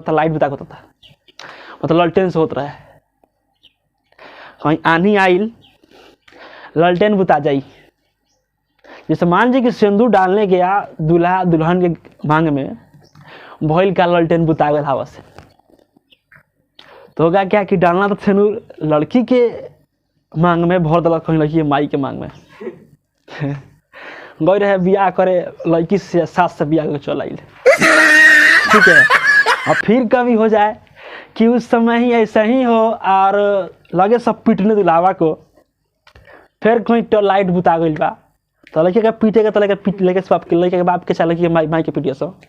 था लाइट बुता होता था, मतलब ललटेन से होता है। कहीं आनी आइल ललटेन बुता जाई। जैसे मान लीजिए कि सिंदूर डालने गया दूल्हा दुल्हन के मांग में, भइल का ललटेन बुता गया हवा से, तो होगा क्या कि डालना तो सिंदूर लड़की के मांग में भर दिलक, कहीं लड़की के माई के मांग में गई रहे बियाह करे, लड़की से सास से बियाह चल आई, ठीक है। और फिर कभी हो जाए कि उस समय ही ऐसा ही हो और लगे सब पीटने दुलावा को, फिर कोई तो लाइट बुता गई बा, तो लड़के का पीटेगा तो लड़के पीट लेके लड़के के बाप के चल लड़की के माई के पीटिए सब।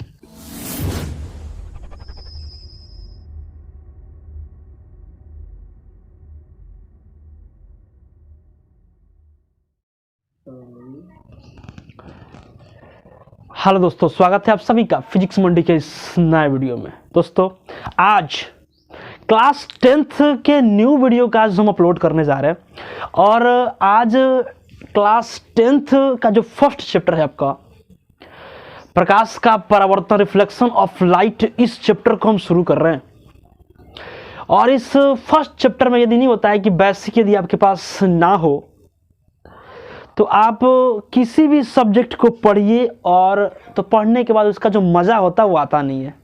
हेलो दोस्तों, स्वागत है आप सभी का फिजिक्स मंडी के इस नए वीडियो में। दोस्तों आज क्लास 10th के न्यू वीडियो का आज हम अपलोड करने जा रहे हैं, और आज क्लास 10th का जो फर्स्ट चैप्टर है आपका प्रकाश का परावर्तन, रिफ्लेक्शन ऑफ लाइट, इस चैप्टर को हम शुरू कर रहे हैं। और इस फर्स्ट चैप्टर में यदि नहीं होता है कि बेसिक यदि आपके पास ना हो तो आप किसी भी सब्जेक्ट को पढ़िए, और तो पढ़ने के बाद उसका जो मज़ा होता है वो आता नहीं है,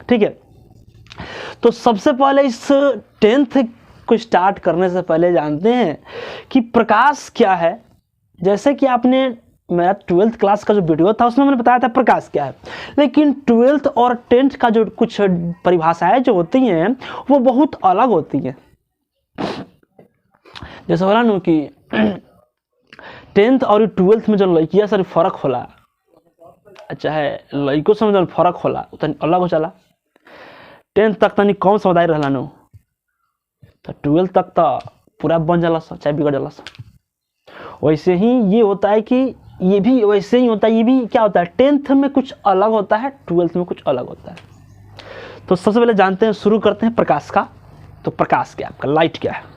ठीक है। तो सबसे पहले इस 10th को स्टार्ट करने से पहले जानते हैं कि प्रकाश क्या है। जैसे कि आपने मेरा 12th क्लास का जो वीडियो था उसमें मैंने बताया था प्रकाश क्या है, लेकिन 12th और 10th का जो कुछ परिभाषाएं जो होती हैं वो बहुत अलग होती हैं। जैसे बोला ना कि 10th और 12th में जो लड़कियां सारी फर्क होला, चाहे लड़कों से जो फर्क होला उतनी अलग हो चला। 10th तक तनी कम समझदारी रहला नो, तो 12th तक तो पूरा बन जाला सा, चाहे बिगड़ जाला सा। वैसे ही ये होता है कि ये भी वैसे ही होता है, ये भी क्या होता है 10th में कुछ अलग होता है, 12th में कुछ अलग होता है। तो सबसे पहले जानते हैं, शुरू करते हैं प्रकाश का। तो प्रकाश क्या है आपका, लाइट क्या है।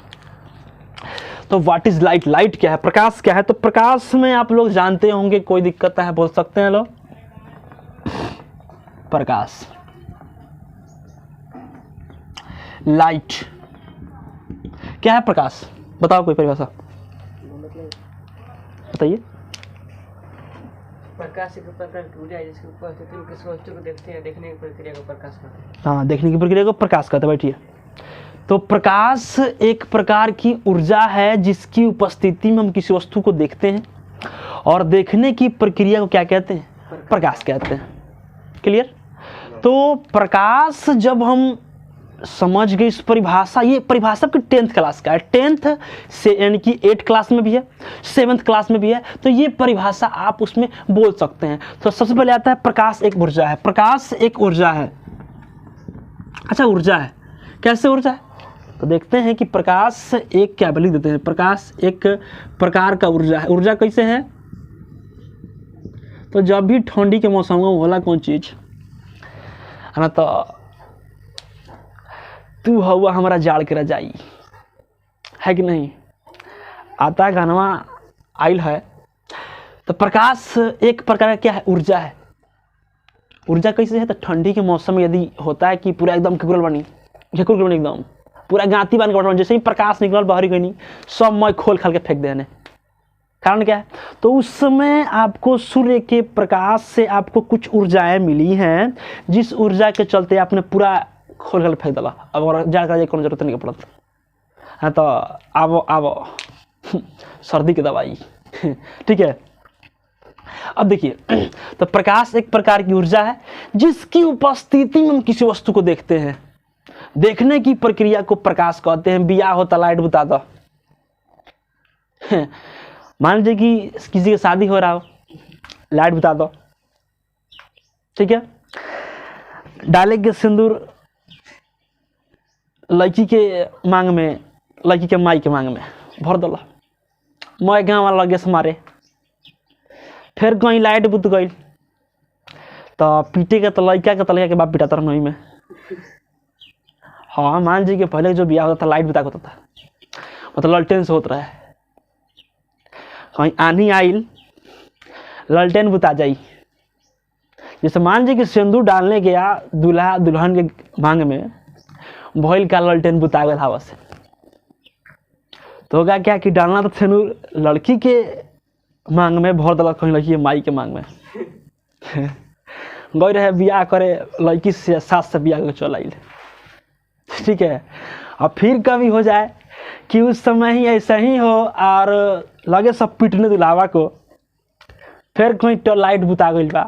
तो व्हाट इज लाइट, लाइट क्या है, प्रकाश क्या है। तो प्रकाश में आप लोग जानते होंगे, कोई दिक्कत है बोल सकते हैं लोग। प्रकाश, लाइट क्या है, प्रकाश बताओ कोई परिभाषा बताइए। प्रकाश एक प्रकार की ऊर्जा है जिसकी उपस्थिति में किसी वस्तु को देखते हैं, देखने की प्रक्रिया को प्रकाश कहते हैं। हाँ, देखने की प्रक्रिया को प्रकाश कहते हैं। बैठिए। तो प्रकाश एक प्रकार की ऊर्जा है जिसकी उपस्थिति में हम किसी वस्तु को देखते हैं, और देखने की प्रक्रिया को क्या कहते हैं, प्रकाश कहते हैं। क्लियर। तो प्रकाश जब हम समझ गए इस परिभाषा, ये परिभाषा की 10th क्लास का है, 10th से यानी कि 8th क्लास में भी है, 7th क्लास में भी है, तो ये परिभाषा आप उसमें बोल सकते हैं। तो सबसे पहले आता है प्रकाश एक ऊर्जा है। प्रकाश एक ऊर्जा है। अच्छा, ऊर्जा है, कैसे ऊर्जा है तो देखते हैं कि प्रकाश एक क्या लिख देते हैं, प्रकाश एक प्रकार का ऊर्जा है। ऊर्जा कैसे है, तो जब भी ठंडी के मौसम में होला कौन चीज है ना, तो तू हवा हमारा जाड़ के रजाई, है कि नहीं, आता गानवा आइल है। तो प्रकाश एक प्रकार का क्या है, ऊर्जा है। ऊर्जा कैसे है, तो ठंडी के मौसम में यदि होता है कि पूरा एकदम केकुरल बनी एकदम पूरा गांती बन के, जैसे ही प्रकाश निकल बाहरी गई नहीं, सब मैं खोल खाल के फेंक देने। कारण क्या है, तो उस समय आपको सूर्य के प्रकाश से आपको कुछ ऊर्जाएं मिली हैं, जिस ऊर्जा के चलते आपने पूरा खोल खाल फेंक दिला। अब और जाड़ कर कोनो जरूरत नहीं पड़ता है। तो आवो सर्दी की दवाई ठीक है। अब देखिए, तो प्रकाश एक प्रकार की ऊर्जा है जिसकी उपस्थिति में हम किसी वस्तु को देखते हैं। देखने की प्रक्रिया को प्रकाश कहते हैं। बिया होता लाइट बुता दो, मान लीजिए कि किसी की शादी हो रहा हो, लाइट बुता दो, ठीक है। डालेंगे सिंदूर लड़की के मांग में, लड़की के माई के मांग में भर दो, मैं गाँव वाला लगे से मारे, फिर कहीं लाइट बुत गई तो पीटे के, तो लड़का के बाप पिटाता रहा में। हाँ, मान लीजिए कि पहले जो बिया होता था लाइट बुता होता था, मतलब ललटेन से होता है। कहीं आनी आइल ललटेन बुता जाई। जैसे मान लीजिए कि सिंदूर डालने गया दूल्हा दुल्हन के मांग में, भइल का ललटेन बुता गया हवा से, तो होगा क्या कि डालना तो सिंदूर लड़की के मांग में भर दिलक, कहीं लड़की के माई के मांग में गई रहे बियाह करे, लड़की से सास से बियाह के चल आइल, ठीक है। अब फिर कभी हो जाए कि उस समय ही ऐसा ही हो और लगे सब पीटने दुलावा को, फिर कोई लाइट बुता गई बा,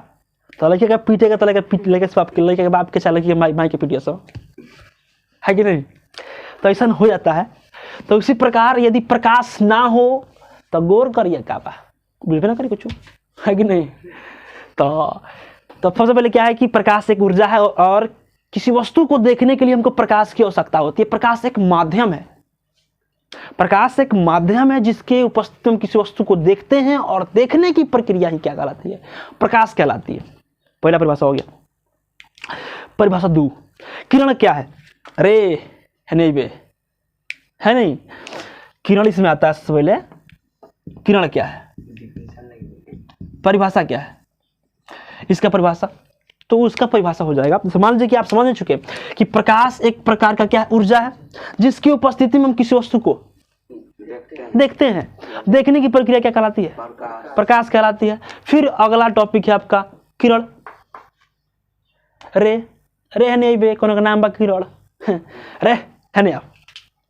तो लड़के का पीटेगा तो लड़के के बाप के चाहे लड़की के माई के पीटिए सब, है कि नहीं। तो ऐसा हो जाता है। तो उसी प्रकार यदि प्रकाश ना हो तो गौर करिए का बा, बिल्कुल ना करिए कुछ, है कि नहीं। तो सबसे पहले क्या है कि प्रकाश एक ऊर्जा है और किसी वस्तु को देखने के लिए हमको प्रकाश की आवश्यकता होती है। प्रकाश एक माध्यम है, प्रकाश एक माध्यम है जिसके उपस्थिति में किसी वस्तु को देखते हैं और देखने की प्रक्रिया ही क्या कहलाती है, प्रकाश कहलाती है। पहला परिभाषा हो गया। परिभाषा 2, किरण क्या है? रे है नहीं बे, है नहीं, किरण इसमें आता है। सबसे पहले किरण क्या है, परिभाषा क्या है इसका परिभाषा, तो उसका परिभाषा हो जाएगा। मान लीजिए कि आप समझ चुके कि प्रकाश एक प्रकार का क्या है, ऊर्जा है जिसकी उपस्थिति में हम किसी वस्तु को देखते हैं। देखने की प्रक्रिया क्या कहलाती है, प्रकाश कहलाती है। फिर अगला टॉपिक है आपका किरण। रे रे है नहीं बे, कोनो का नाम बा किरण, रे है नहीं आप,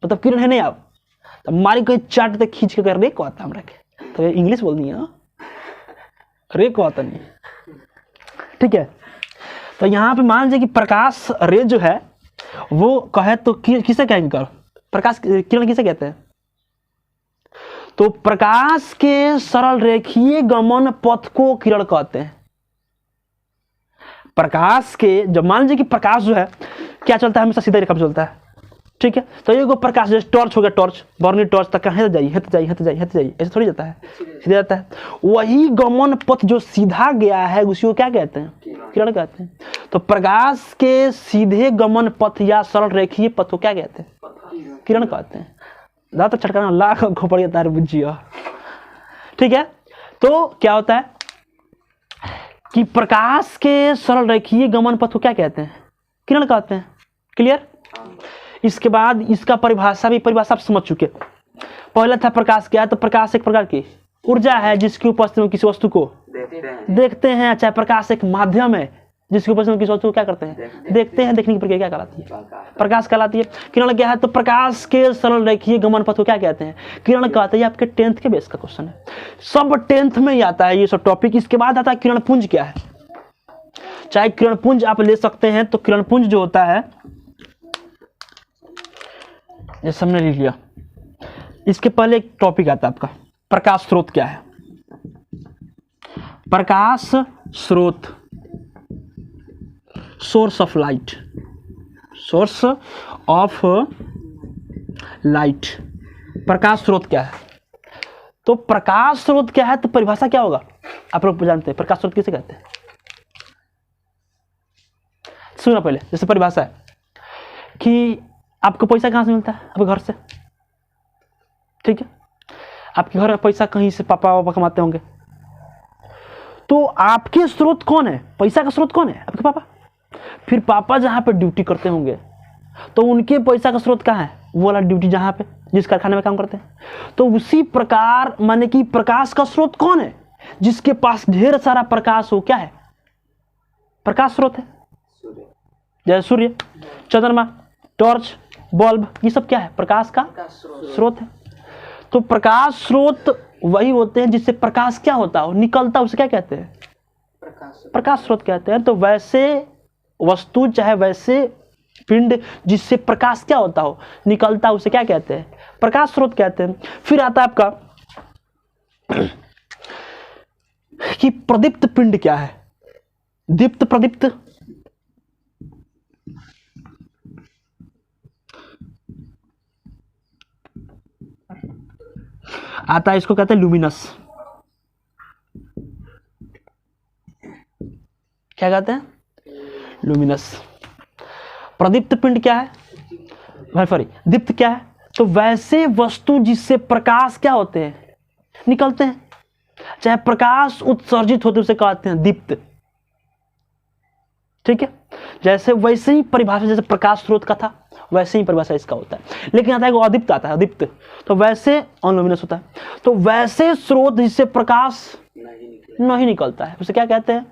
मतलब किरण है नहीं आप, तो मारी कोई चाट तक खींच के कर रे को आता हमरा के, तो इंग्लिश बोल दी है, रे को आता नहीं, ठीक है। तो यहाँ पे मान लीजिए कि प्रकाश रे जो है वो कहे तो किसे कहेंगे कर, प्रकाश किरण किसे कहते हैं? तो प्रकाश के सरल रेखीय गमन पथ को किरण कहते हैं। प्रकाश के जब मान लीजिए कि प्रकाश जो है क्या चलता है, हमेशा सीधा रेखा में चलता है, ठीक है। तो ये प्रकाश जैसे टॉर्च हो गया, टॉर्च बर्नी टॉर्च तक कहाँ जाइए, ऐसे थोड़ी जाता है, सीधा जाता है। वही गमन पथ जो सीधा गया है उसी को क्या कहते हैं, किरण कहते हैं। तो प्रकाश के सीधे गमन पथ या सरल रेखीय पथ को क्या कहते हैं, किरण कहते हैं। ज्यादा छटकाना लाख खोपड़िया तार बुझियो, ठीक है। तो क्या होता है कि प्रकाश के सरल रेखीय गमन पथ को क्या कहते हैं, किरण कहते हैं। क्लियर। इसके बाद इसका परिभाषा आप समझ चुके। पहला था प्रकाश क्या है, तो प्रकाश एक प्रकार की ऊर्जा है जिसकी उपस्थिति में किसी वस्तु को देखते हैं। चाहे प्रकाश एक माध्यम है जिसकी उपस्थिति में किसी वस्तु को क्या करते हैं, देखते हैं। देखने की प्रक्रिया क्या कहलाती है, प्रकाश कहलाती है। किरण क्या है, तो प्रकाश के सरल रेखीय गमन पथ को क्या कहते हैं, किरण कहते हैं। ये आपके 10th के बेस का क्वेश्चन है, सब 10th में ही आता है ये सब टॉपिक। इसके बाद आता है किरण पुंज क्या है। चाहे किरण पुंज आप ले सकते हैं, तो किरण पुंज जो होता है जैसे हमने लिख लिया, इसके पहले एक टॉपिक आता है आपका प्रकाश स्रोत क्या है। प्रकाश स्रोत, source of light, source of light. प्रकाश स्रोत क्या है, तो प्रकाश स्रोत क्या है, तो परिभाषा क्या होगा आप लोग जानते हैं। प्रकाश स्रोत किसे कहते हैं, सुना पहले। जैसे परिभाषा है कि आपको पैसा कहाँ से मिलता है, आपके घर से, ठीक है। आपके घर में पैसा कहीं से पापा कमाते होंगे, तो आपके स्रोत कौन है, पैसा का स्रोत कौन है, आपके पापा। फिर पापा जहां पे ड्यूटी करते होंगे तो उनके पैसा का स्रोत कहाँ है, वो वाला ड्यूटी जहां पे जिस कारखाने में काम करते हैं। तो उसी प्रकार माने कि प्रकाश का स्रोत कौन है, जिसके पास ढेर सारा प्रकाश हो, क्या है, प्रकाश स्रोत है। जैसे सूर्य, चंद्रमा, टॉर्च, बल्ब, ये सब क्या है, प्रकाश का स्रोत है। तो प्रकाश स्रोत वही होते हैं जिससे प्रकाश क्या होता हो, निकलता, उसे क्या कहते हैं, प्रकाश स्रोत कहते हैं। तो वैसे वस्तु चाहे वैसे पिंड जिससे प्रकाश क्या होता हो, निकलता, उसे क्या कहते हैं, प्रकाश स्रोत कहते हैं। फिर आता है आपका कि प्रदीप्त पिंड क्या है, दीप्त प्रदीप्त, आता है, इसको कहते हैं लुमिनस। क्या कहते हैं, लुमिनस। प्रदीप्त पिंड क्या है, सॉरी दीप्त क्या है, तो वैसे वस्तु जिससे प्रकाश क्या होते हैं, निकलते हैं, चाहे प्रकाश उत्सर्जित होते उसे कहते हैं दीप्त। ठीक है, जैसे वैसे ही परिभाषा जैसे प्रकाश स्रोत का था वैसे ही परिभाषा इसका होता है। लेकिन आता है वो अदीप्त आता है, अदीप्त तो वैसे अनलुमिनस होता है। तो वैसे स्रोत जिससे प्रकाश नहीं निकलता है उसे क्या कहते हैं?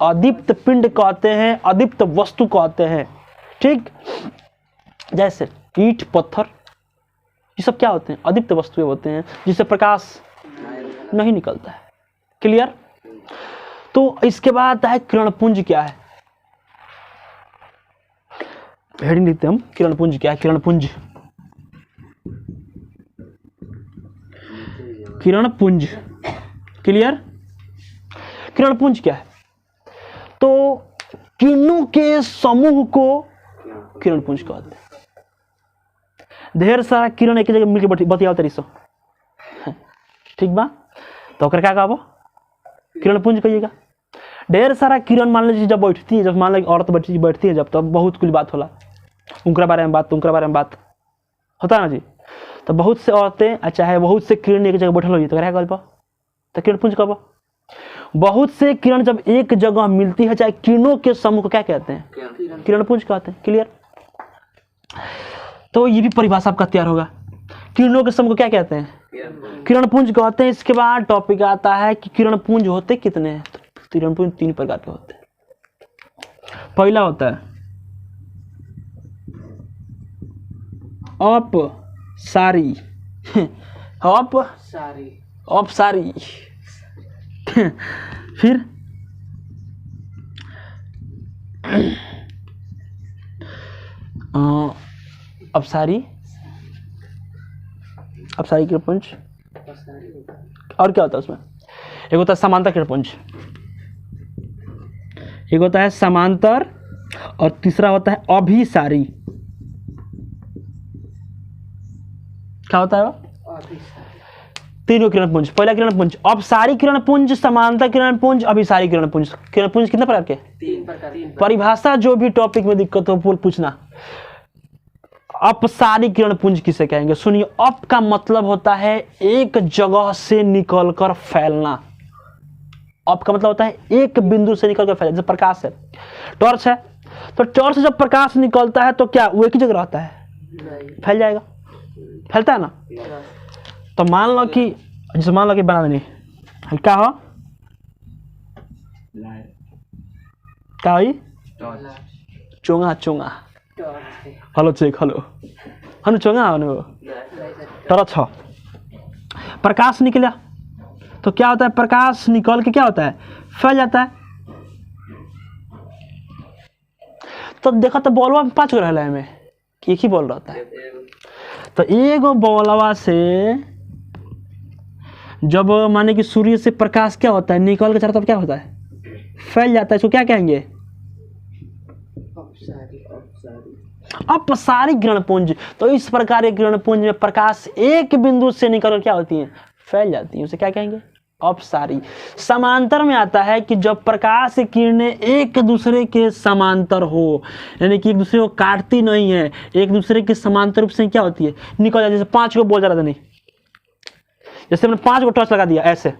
अदीप्त पिंड कहते हैं, अदीप्त वस्तु कहते हैं। ठीक, जैसे ईंट पत्थर ये सब क्या होते हैं? अदीप्त वस्तुएं होते हैं जिससे प्रकाश नहीं निकलता है। क्लियर? तो इसके बाद आता है किरणपुंज क्या है। हेडिंग लिखते हैं हम, किरणपुंज क्या है? किरणपुंज, किरणपुंज। क्लियर? किरणपुंज क्या है? तो किरणों के समूह को किरणपुंज कहते हैं। ढेर सारा किरण एक जगह मिलकर बतियाओ तरी सो, ठीक बा? तो क्या कहबो? किरणपुंज कहिएगा। ढेर सारा किरण मान लीजिए जब बैठती है, जब मान लीजिए औरत बैठती है जब, तब बहुत कुछ बात होला, उनके बारे में बात, उनके बारे में बात होता है ना जी। तो बहुत से औरतें चाहे बहुत से किरण एक जगह बैठल हो तो क्या कहबो? तो किरणपुंज कहबो। बहुत से किरण जब एक जगह मिलती है, चाहे किरणों के समूह को क्या कहते हैं? किरणपुंज कहते हैं। क्लियर? तो ये भी परिभाषा आपका तैयार होगा। किरणों के समूह को क्या कहते हैं? किरणपुंज कहते हैं। इसके बाद टॉपिक आता है कि किरणपुंज होते कितने हैं। तो किरणपुंज 3 प्रकार के होते हैं। पहला होता है अपसारी, अपसारी। फिर अपसारी, अपसारी किरणपुंज। और क्या होता है उसमें? एक होता है समांतर किरणपुंज, एक होता है समांतर, और तीसरा होता है अभिसारी। क्या होता है वो? तीनों किरणपुंज। पहला किरणपुंज अपसारी किरणपुंज, समांतर किरणपुंज, अभिसारी किरणपुंज। किरणपुंज कितने प्रकार के? 3 प्रकार। परिभाषा जो भी टॉपिक में दिक्कत हो पूछना। अपसारी किरणपुंज किसे कहेंगे? सुनिए, अप का मतलब होता है एक जगह से निकलकर फैलना। अप का मतलब होता है एक बिंदु से निकलकर फैलना। जैसे प्रकाश है, टॉर्च है, तो टॉर्च से जब प्रकाश निकलता है तो क्या वो एक ही जगह रहता है? फैल जाएगा, फैलता है ना। तो मान लो कि जैसे मान लो कि बना देनी क्या हो, क्या हुई? चोंगा, चोंगा। हेलो चेक, हेलो हनु चोंगा हनु टॉर्च हो। प्रकाश निकला तो क्या होता है? प्रकाश निकल के क्या होता है? फैल जाता है। तो देखो तो बॉलवा में 5 गो रहला है में, एक ही बॉल रहता है। तो एगो बॉलवा से जब माने कि सूर्य से प्रकाश क्या होता है? निकल के चारों तरफ क्या होता है? फैल जाता है। इसको क्या कहेंगे? अपसारी किरणपुंज। तो इस प्रकार के किरणपुंज में प्रकाश एक बिंदु से निकलकर क्या होती है? फैल जाती है। उसे क्या कहेंगे? अपसारी। समांतर में आता है कि जब प्रकाश किरणें एक दूसरे के समांतर हो, यानी कि एक दूसरे को काटती नहीं है, एक दूसरे के समांतर रूप से क्या होती है? निकल जाती है। जैसे 5 को बोल जा रहा था, नहीं जैसे मैंने 5 को टॉर्च लगा दिया ऐसे,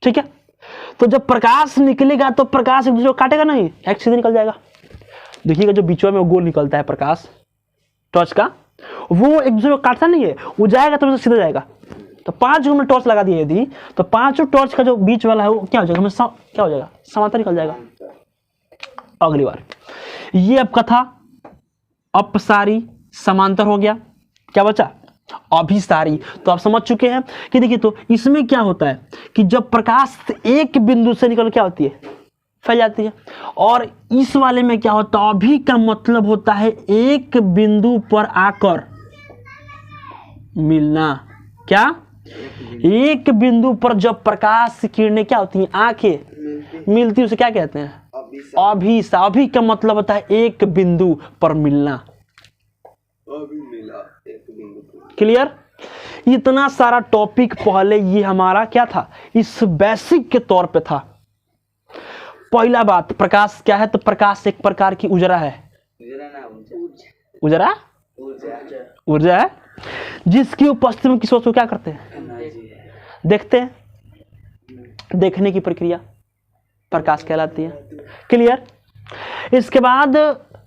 ठीक है। तो जब प्रकाश निकलेगा तो प्रकाश एक दूसरे को काटेगा नहीं, एक सीधे निकल जाएगा। देखिएगा जो बीच में वो गोल निकलता है प्रकाश टॉर्च का, वो एक दूसरे को काटता नहीं है, वो जाएगा तो सीधा जाएगा। तो 5 हमने टॉर्च लगा दिए यदि, तो 5 टॉर्च का जो बीच वाला है वो क्या हो जाएगा? हमें क्या हो जाएगा? समांतर निकल जाएगा। अगली बार ये आपका था अपसारी, समांतर हो गया। क्या बचा? अभिसारी। तो आप समझ चुके हैं कि देखिए, तो इसमें क्या होता है कि जब प्रकाश एक बिंदु से निकल क्या होती है? फैल जाती है। और इस वाले में क्या होता है? अभी का मतलब होता है एक बिंदु पर आकर मिलना। क्या? एक बिंदु पर जब प्रकाश की किरणें क्या होती हैं? आंखें मिलती है, उसे क्या कहते हैं? अभिसारी। अभी का मतलब होता है एक बिंदु पर मिलना। क्लियर? इतना सारा टॉपिक पहले ये हमारा क्या था? इस बेसिक के तौर पे था। पहला बात, प्रकाश क्या है? तो प्रकाश एक प्रकार की ऊर्जा है। ऊर्जा, ऊर्जा है जिसकी उपस्थिति में किसी वस्तु को क्या करते हैं? देखते हैं। देखने की प्रक्रिया, प्रकाश कहलाती है। क्लियर। इसके बाद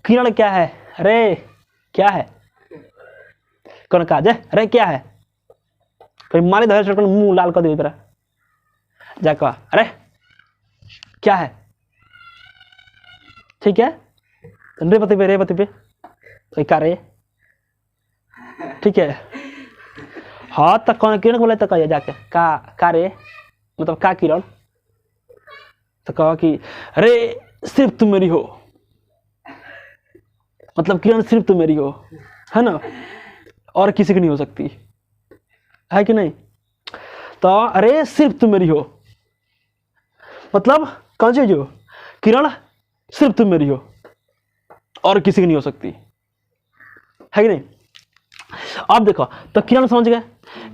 किरण क्या है? अरे क्या है? कौन कहा जाए? अरे क्या है? कोई मारे धर चटकन मुंह लाल कर दे जा कहा अरे क्या है? ठीक है, रे पति पे कोई का रे, ठीक है। हाँ तो कौन किरण बोले तो कहिए जाके का रे, मतलब का किरण, तो कहा कि अरे सिर्फ तुम मेरी हो, मतलब किरण सिर्फ तुम मेरी हो, है ना, और किसी की नहीं हो सकती, है कि नहीं। तो अरे सिर्फ तुम मेरी हो मतलब कौन चीज हो? किरण सिर्फ तुम मेरी हो और किसी की नहीं हो सकती, है कि नहीं। अब देखो तो किरण समझ गए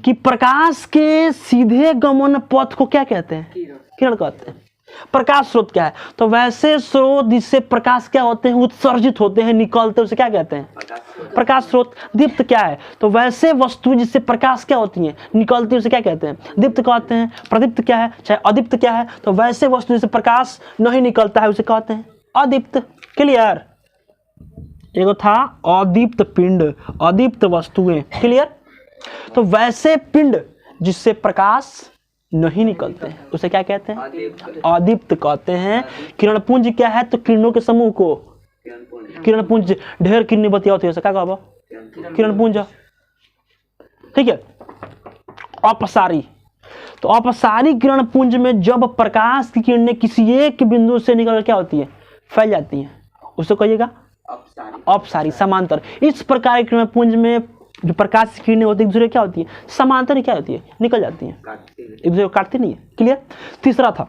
कि प्रकाश के सीधे गमन पथ को क्या कहते हैं? किरण कहते हैं। प्रकाश स्रोत क्या है? तो वैसे स्रोत जिससे प्रकाश क्या होते हैं? उत्सर्जित होते हैं, निकलते हैं, उसे क्या कहते हैं? प्रकाश स्रोत। दीप्त क्या है? तो वैसे वस्तु जिससे प्रकाश क्या होती है? निकलती है, उसे क्या कहते हैं? दीप्त कहते हैं। प्रदीप्त क्या है? चाहे अदीप्त क्या है? तो वैसे वस्तु जिससे प्रकाश नहीं निकलता है उसे कहते हैं अदीप्त। क्लियर। एगो था अदीप्त पिंड, अदीप्त वस्तुएं। क्लियर। तो वैसे पिंड जिससे प्रकाश नहीं निकलते हैं उसे क्या कहते हैं? अदीप्त कहते हैं। किरण पुंज क्या है? तो किरणों के समूह को किरण पुंज, ढेर किरणें बतिया होती है, क्या कहबो? किरण पुंज। ठीक है। अपसारी, तो अपसारी किरण पुंज में जब प्रकाश की किरणें किसी एक बिंदु से निकल क्या होती है? फैल जाती हैं, उसे कहिएगा अपसारी, समांतर। इस प्रकार के किरण पुंज में जो प्रकाश की किरणें होती है एक दूसरे क्या होती है? समांतर क्या होती है? निकल जाती हैं, एक दूसरे को काटती नहीं है। क्लियर। तीसरा था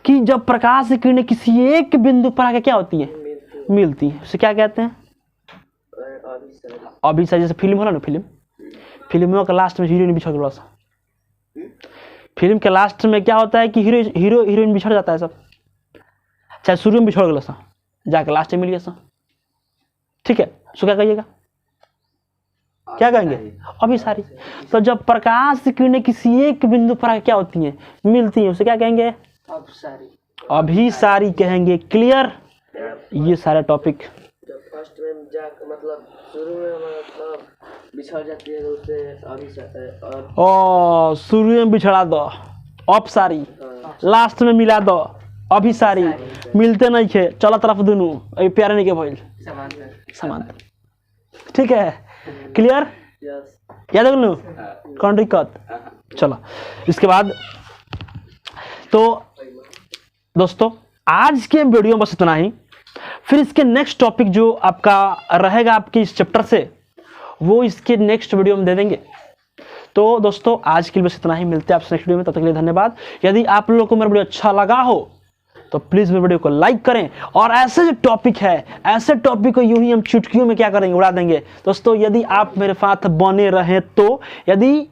कि जब प्रकाश की किरणें किसी एक बिंदु पर आके क्या होती है? मिलती है, उसे क्या कहते हैं? अभिसारी। जैसे फिल्म होला ना, फिल्मों के लास्ट में हीरोइन बिछड़ गया सा, फिल्म के लास्ट में क्या होता है कि हीरो हीरोइन बिछड़ जाता है सब, चाहे शुरू में बिछड़ गया सा, जाके लास्ट में मिल गया सा। ठीक है, सो क्या कहिएगा? क्या कहेंगे? अभिसारी। तो जब प्रकाश की किरणें किसी एक बिंदु पर क्या होती हैं? मिलती हैं, उसे क्या कहेंगे? अभिसारी कहेंगे। क्लियर। ये सारा टॉपिक फर्स्ट में मतलब शुरू में मतलब बिछड़ जाती है तो उसे अभिसारी, और शुरू में बिछड़ा दो अपसारी, लास्ट में मिला दो अभिसारी। मिलते नहीं थे, चलो तरफ दोनों अभी प्यारे नहीं के भइल, समांतर। ठीक है। क्लियर। याद है लो कौन दिक्कत? चलो इसके बाद तो दोस्तों आज के वीडियो में बस इतना ही। फिर इसके नेक्स्ट टॉपिक जो आपका रहेगा आपके इस चैप्टर से, वो इसके नेक्स्ट वीडियो में दे देंगे। तो दोस्तों आज के लिए बस इतना ही, मिलते हैं आपसे नेक्स्ट वीडियो में, तब तक के लिए धन्यवाद। यदि आप लोगों को मेरा वीडियो अच्छा लगा हो तो प्लीज मेरे वीडियो को लाइक करें, और ऐसे जो टॉपिक है, ऐसे टॉपिक को यूं ही हम चुटकियों में क्या करेंगे? उड़ा देंगे। दोस्तों यदि आप मेरे साथ बने रहें तो, यदि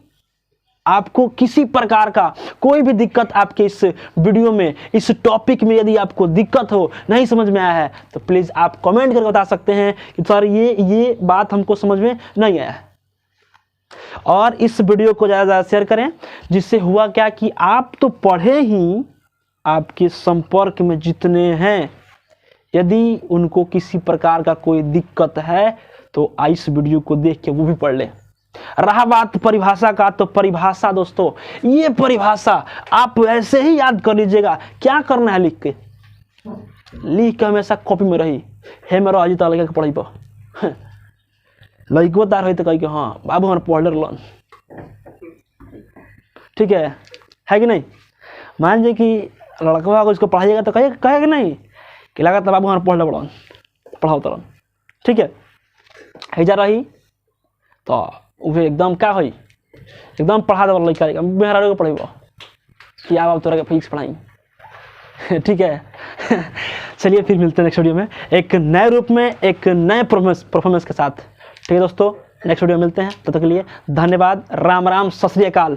आपको किसी प्रकार का कोई भी दिक्कत आपके इस वीडियो में, इस टॉपिक में यदि आपको दिक्कत हो, नहीं समझ में आया है, तो प्लीज आप कमेंट करके बता सकते हैं कि सर ये बात हमको समझ में नहीं आया है। और इस वीडियो को ज़्यादा से ज़्यादा शेयर करें, जिससे हुआ क्या कि आप तो पढ़े ही, आपके संपर्क में जितने हैं यदि उनको किसी प्रकार का कोई दिक्कत है तो इस वीडियो को देख के वो भी पढ़ लें। रहा बात परिभाषा का, तो परिभाषा दोस्तों, ये परिभाषा आप ऐसे ही याद कर लीजिएगा। क्या करना है? लिख के हमेशा कॉपी में रही है मेरा अजित लगे के पढ़ी पर लड़को तार हो तो कही कि हाँ बाबू हमारे पढ़ लन। ठीक है कि नहीं? मान जाए कि लड़का को इसको पढ़ाइएगा तो कहेगा नहीं कि लगा तो बाबू हमारे पढ़ बड़न, पढ़ाओ तरन। ठीक है जा रही तो वह एकदम क्या हो, एकदम पढ़ा दे लड़का मेहरा को पढ़ेब कि आप तोरा के फिजिक्स पढ़ाई। ठीक है। चलिए फिर मिलते हैं नेक्स्ट वीडियो में एक नए रूप में, एक नए परफॉर्मेंस के साथ। ठीक है दोस्तों, नेक्स्ट वीडियो में मिलते हैं, तब तक के लिए धन्यवाद। राम राम, सत श्री अकाल।